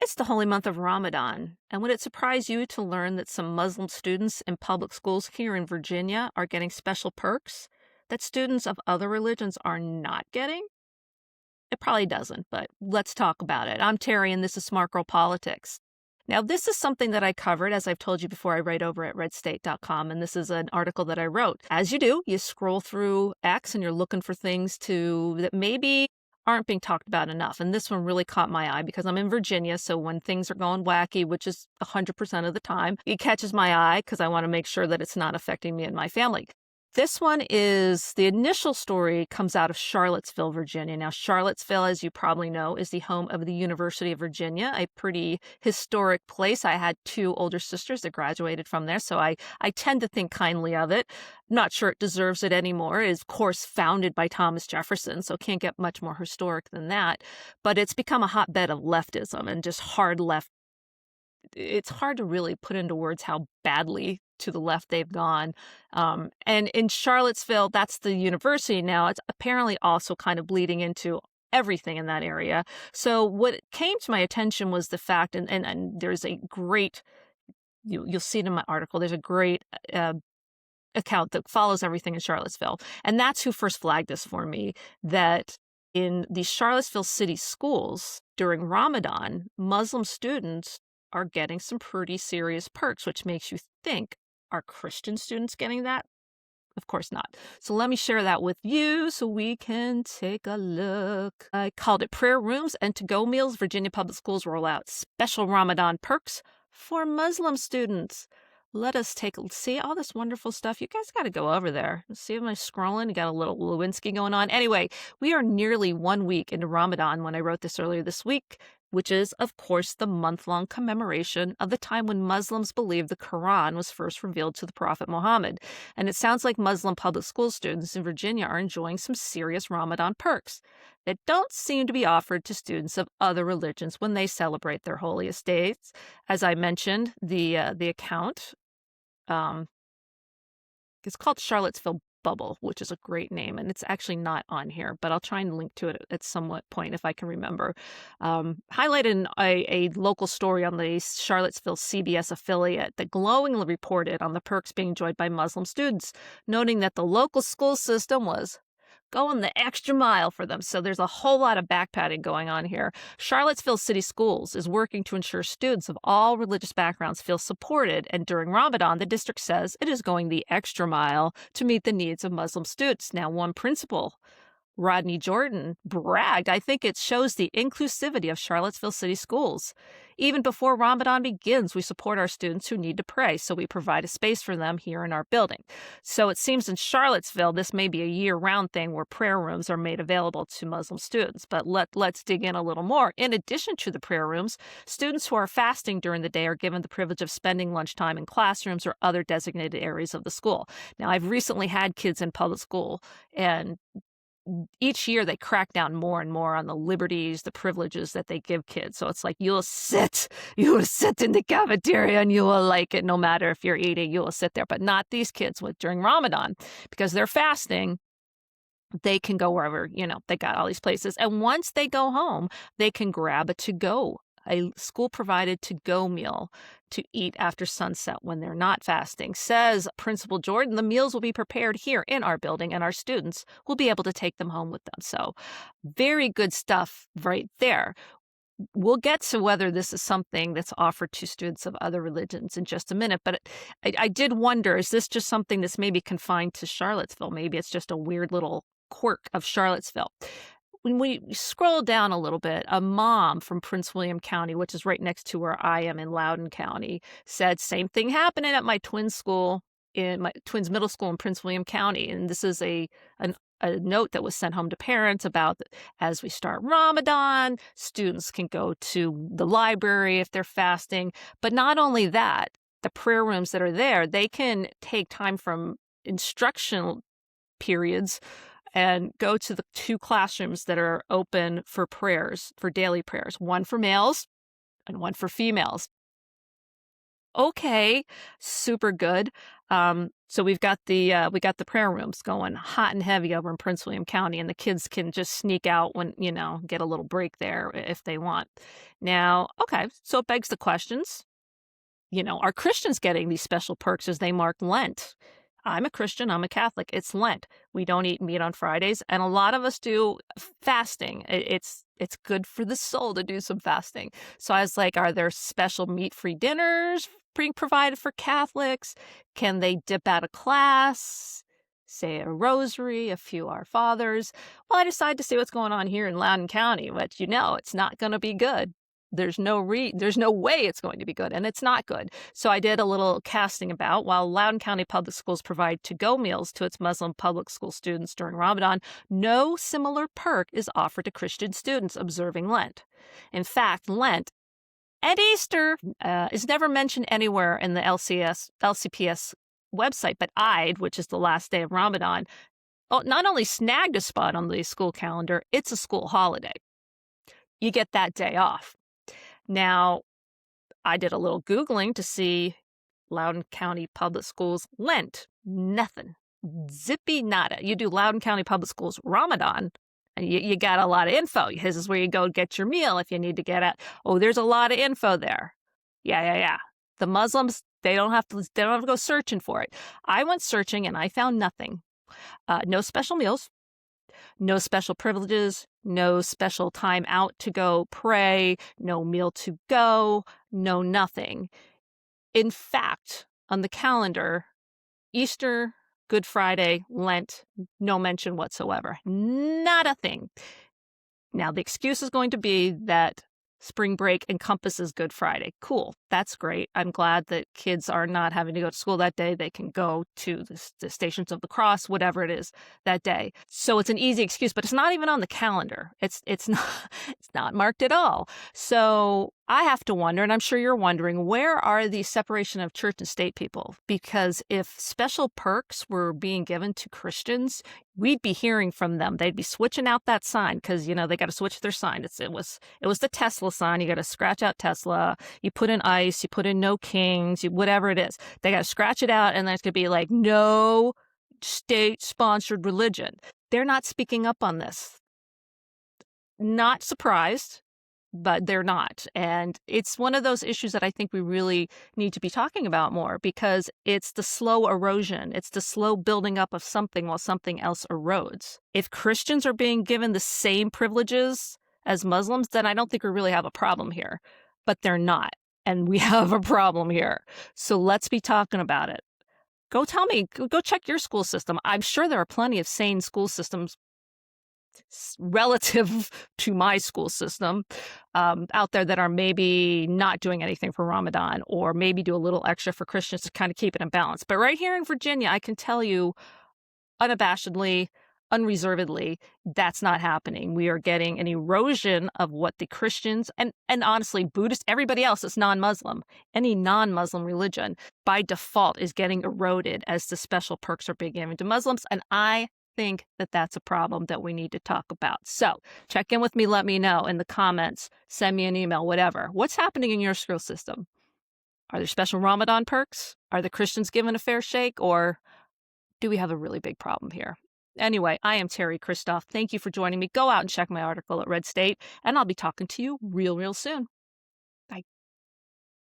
It's the holy month of Ramadan, and would it surprise you to learn that some Muslim students in public schools here in Virginia are getting special perks that students of other religions are not getting? It probably doesn't, but let's talk about it. I'm Terry, and this is Smart Girl Politics. Now, this is something that I covered, as I've told you before, I write over at redstate.com, and this is an article that I wrote. As you do, you scroll through X and you're looking for things that maybe aren't being talked about enough. And this one really caught my eye because I'm in Virginia, so when things are going wacky, which is 100% of the time, it catches my eye because I want to make sure that it's not affecting me and my family. This one is the initial story comes out of Charlottesville, Virginia. Now, Charlottesville, as you probably know, is the home of the University of Virginia, a pretty historic place. I had two older sisters that graduated from there, so I tend to think kindly of it. Not sure it deserves it anymore. It is, of course, founded by Thomas Jefferson, so can't get much more historic than that. But it's become a hotbed of leftism and just hard left. It's hard to really put into words how badly to the left they've gone. And in Charlottesville, that's the university now. It's apparently also kind of bleeding into everything in that area. So what came to my attention was the fact, and there's a great, you'll see it in my article, there's a great account that follows everything in Charlottesville. And that's who first flagged this for me, that in the Charlottesville city schools during Ramadan, Muslim students are getting some pretty serious perks, which makes you think, are Christian students getting that? Of course not. So let me share that with you so we can take a look. I called it Prayer Rooms and To-Go Meals. Virginia Public Schools roll out special Ramadan perks for Muslim students. Let us see all this wonderful stuff. You guys got to go over there. See, am I scrolling? You got a little Lewinsky going on. Anyway, we are nearly 1 week into Ramadan when I wrote this earlier this week, which is, of course, the month-long commemoration of the time when Muslims believed the Quran was first revealed to the Prophet Muhammad. And it sounds like Muslim public school students in Virginia are enjoying some serious Ramadan perks that don't seem to be offered to students of other religions when they celebrate their holiest days. As I mentioned, the account, it's called Charlottesville Bubble, which is a great name, and it's actually not on here, but I'll try and link to it at some point if I can remember. Highlighted a local story on the Charlottesville CBS affiliate that glowingly reported on the perks being enjoyed by Muslim students, noting that the local school system was going the extra mile for them. So there's a whole lot of backpatting going on here. Charlottesville City Schools is working to ensure students of all religious backgrounds feel supported. And during Ramadan, the district says it is going the extra mile to meet the needs of Muslim students. Now, one principal, Rodney Jordan, bragged, I think it shows the inclusivity of Charlottesville City Schools. Even before Ramadan begins, we support our students who need to pray, so we provide a space for them here in our building. So it seems in Charlottesville, this may be a year-round thing where prayer rooms are made available to Muslim students. But let's dig in a little more. In addition to the prayer rooms, students who are fasting during the day are given the privilege of spending lunchtime in classrooms or other designated areas of the school. Now, I've recently had kids in public school, and each year they crack down more and more on the liberties, the privileges that they give kids. So it's like you will sit in the cafeteria and you will like it no matter if you're eating, you will sit there. But not these kids during Ramadan, because they're fasting. They can go wherever, they got all these places. And once they go home, they can grab a school-provided to-go meal to eat after sunset when they're not fasting. Says Principal Jordan, the meals will be prepared here in our building, and our students will be able to take them home with them. So very good stuff right there. We'll get to whether this is something that's offered to students of other religions in just a minute, but I did wonder, is this just something that's maybe confined to Charlottesville? Maybe it's just a weird little quirk of Charlottesville. When we scroll down a little bit, a mom from Prince William County, which is right next to where I am in Loudoun County, said same thing happening at my twins' school, in my twins' middle school in Prince William County. And this is a note that was sent home to parents about as we start Ramadan, students can go to the library if they're fasting. But not only that, the prayer rooms that are there, they can take time from instructional periods and go to the two classrooms that are open for prayers, for daily prayers, one for males and one for females. Okay, super good. So we got the prayer rooms going hot and heavy over in Prince William County, and the kids can just sneak out when, get a little break there if they want. Now, okay, so it begs the questions, are Christians getting these special perks as they mark Lent? I'm a Christian, I'm a Catholic. It's Lent. We don't eat meat on Fridays, and a lot of us do fasting. It's good for the soul to do some fasting. So I was like, are there special meat-free dinners being provided for Catholics? Can they dip out of class, say a rosary, a few Our Fathers? Well, I decided to see what's going on here in Loudoun County, but it's not going to be good. There's no way it's going to be good, and it's not good. So I did a little casting about. While Loudoun County Public Schools provide to-go meals to its Muslim public school students during Ramadan, no similar perk is offered to Christian students observing Lent. In fact, Lent and Easter is never mentioned anywhere in the LCPS website, but Eid, which is the last day of Ramadan, not only snagged a spot on the school calendar, it's a school holiday. You get that day off. Now, I did a little Googling to see Loudoun County Public Schools Lent. Nothing. Zippy nada. You do Loudoun County Public Schools Ramadan, and you got a lot of info. This is where you go get your meal if you need to get at. Oh, there's a lot of info there. Yeah. The Muslims, they don't have to go searching for it. I went searching and I found nothing. No special meals. No special privileges, no special time out to go pray, no meal to go, no nothing. In fact, on the calendar, Easter, Good Friday, Lent, no mention whatsoever. Not a thing. Now, the excuse is going to be that spring break encompasses Good Friday. Cool. That's great. I'm glad that kids are not having to go to school that day. They can go to the Stations of the Cross, whatever it is, that day. So it's an easy excuse, but it's not even on the calendar. It's not marked at all. So I have to wonder, and I'm sure you're wondering, where are the separation of church and state people? Because if special perks were being given to Christians, we'd be hearing from them. They'd be switching out that sign because, they got to switch their sign. It was the Tesla sign. You got to scratch out Tesla. You put in ICE. You put in no kings. Whatever it is. They got to scratch it out, and then it's going to be like no state-sponsored religion. They're not speaking up on this. Not surprised, but they're not. And it's one of those issues that I think we really need to be talking about more, because it's the slow erosion. It's the slow building up of something while something else erodes. If Christians are being given the same privileges as Muslims, then I don't think we really have a problem here. But they're not. And we have a problem here. So let's be talking about it. Go tell me, go check your school system. I'm sure there are plenty of sane school systems relative to my school system out there that are maybe not doing anything for Ramadan, or maybe do a little extra for Christians to kind of keep it in balance. But right here in Virginia, I can tell you unabashedly, unreservedly, that's not happening. We are getting an erosion of what the Christians and honestly Buddhists, everybody else that's non-Muslim, any non-Muslim religion by default is getting eroded as the special perks are being given to Muslims. And I think that that's a problem that we need to talk about. So check in with me. Let me know in the comments. Send me an email, whatever. What's happening in your school system? Are there special Ramadan perks? Are the Christians given a fair shake? Or do we have a really big problem here? Anyway, I am Terry Christoph. Thank you for joining me. Go out and check my article at Red State, and I'll be talking to you real soon.